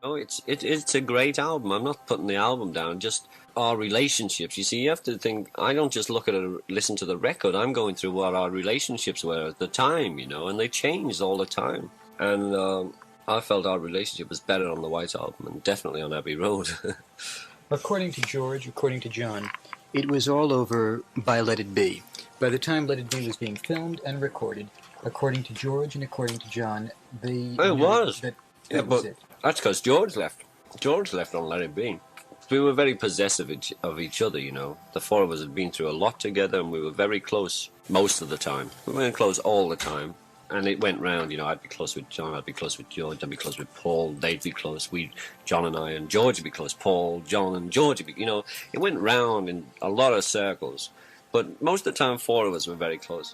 Oh, it's a great album. I'm not putting the album down, just our relationships. You see, you have to think, I don't just look at it, listen to the record. I'm going through what our relationships were at the time, and they changed all the time. And I felt our relationship was better on the White Album and definitely on Abbey Road. According to George, according to John, it was all over by Let It Be. By the time Let It Be was being filmed and recorded, according to George and according to John, It was. That was it. That's because George left. George left on Let It Be. We were very possessive of each other, The four of us had been through a lot together, and we were very close most of the time. We weren't close all the time. And it went round, I'd be close with John, I'd be close with George, I'd be close with Paul, they'd be close, John and I and George would be close, Paul, John and George would be, it went round in a lot of circles. But most of the time, four of us were very close.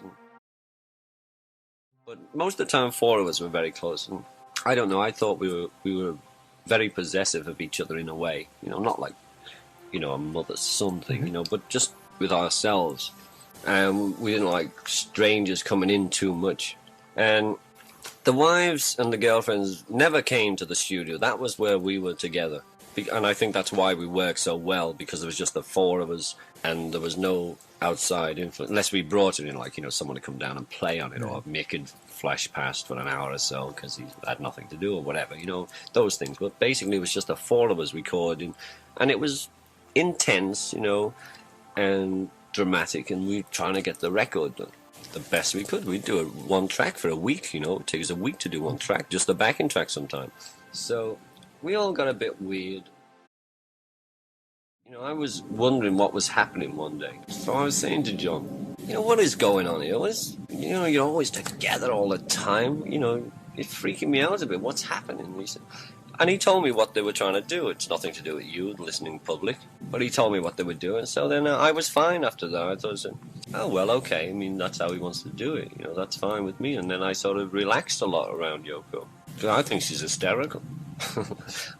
And I don't know, I thought we were very possessive of each other in a way, not like, a mother-son thing, but just with ourselves. And we didn't like strangers coming in too much. And the wives and the girlfriends never came to the studio. That was where we were together. And I think that's why we worked so well, because there was just the four of us, and there was no outside influence, unless we brought it in, like, someone to come down and play on it, or Mick had flash past for an hour or so because he had nothing to do or whatever, those things. But basically it was just the four of us recording, and it was intense, and dramatic, and we were trying to get the record done the best we could. We'd do one track for a week, it takes a week to do one track, just the backing track sometimes. So we all got a bit weird. I was wondering what was happening one day. So I was saying to John, what is going on here? You're always together all the time. It's freaking me out a bit. What's happening? And he told me what they were trying to do. It's nothing to do with you, the listening public. But he told me what they were doing. So then I was fine after that. I thought, oh, well, okay. I mean, that's how he wants to do it. That's fine with me. And then I sort of relaxed a lot around Yoko. I think she's hysterical.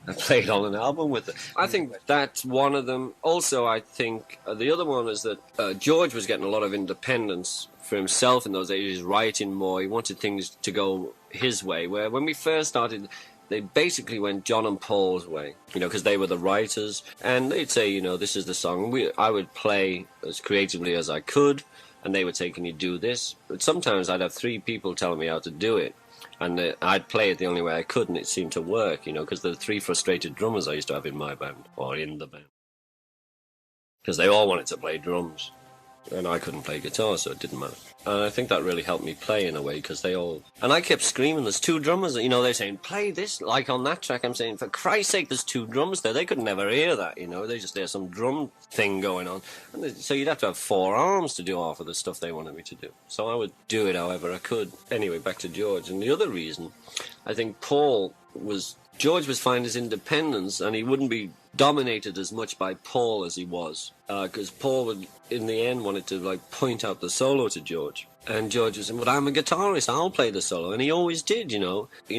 I played on an album with her. I think that's one of them. Also, I think the other one is that George was getting a lot of independence for himself in those days. He was writing more. He wanted things to go his way. Where when we first started, they basically went John and Paul's way, because they were the writers. And they'd say, this is the song. I would play as creatively as I could, and they would say, can you do this? But sometimes I'd have three people telling me how to do it. And I'd play it the only way I could, and it seemed to work, because there were three frustrated drummers I used to have in my band, or in the band. Because they all wanted to play drums, and I couldn't play guitar, so it didn't matter. And I think that really helped me play in a way, because they all... And I kept screaming, there's two drummers, they're saying, play this, like on that track, I'm saying, for Christ's sake, there's two drums there. They could never hear that, they just hear some drum thing going on. And so you'd have to have four arms to do half of the stuff they wanted me to do. So I would do it however I could. Anyway, back to George. And the other reason, I think George was finding his independence, and he wouldn't be dominated as much by Paul as he was, because Paul would, in the end, wanted to point out the solo to George, and George was saying, "But I'm a guitarist, I'll play the solo," and he always did, he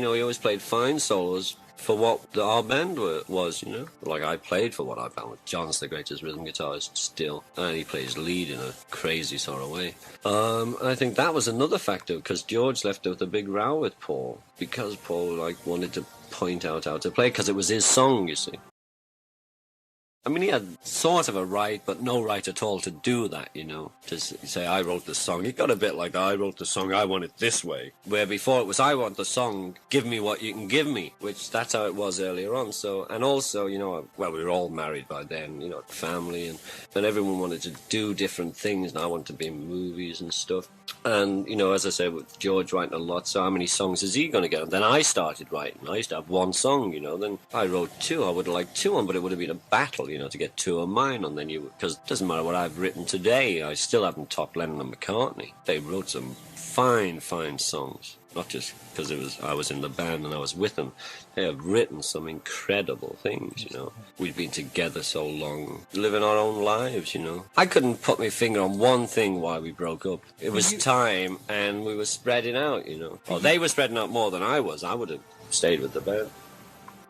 always played fine solos for what our band was, Like I played for what our band was. John's the greatest rhythm guitarist still, and he plays lead in a crazy sort of way. I think that was another factor, because George left with a big row with Paul, because Paul wanted to point out how to play, because it was his song, you see. I mean, he had sort of a right, but no right at all to do that, to say, I wrote the song. It got a bit like, I wrote the song, I want it this way. Where before it was, I want the song, give me what you can give me, which that's how it was earlier on. So, and also, well, we were all married by then, family, and everyone wanted to do different things, and I wanted to be in movies and stuff. And, as I said, with George writing a lot, so how many songs is he going to get? And then I started writing. I used to have one song, then I wrote two. I would have liked two on, but it would have been a battle, to get two of mine on. Then because it doesn't matter what I've written today, I still haven't topped Lennon and McCartney. They wrote some fine, fine songs. Not just because I was in the band and I was with them. They have written some incredible things, We've been together so long, living our own lives, I couldn't put my finger on one thing why we broke up. It was time, and we were spreading out, Well, they were spreading out more than I was. I would have stayed with the band.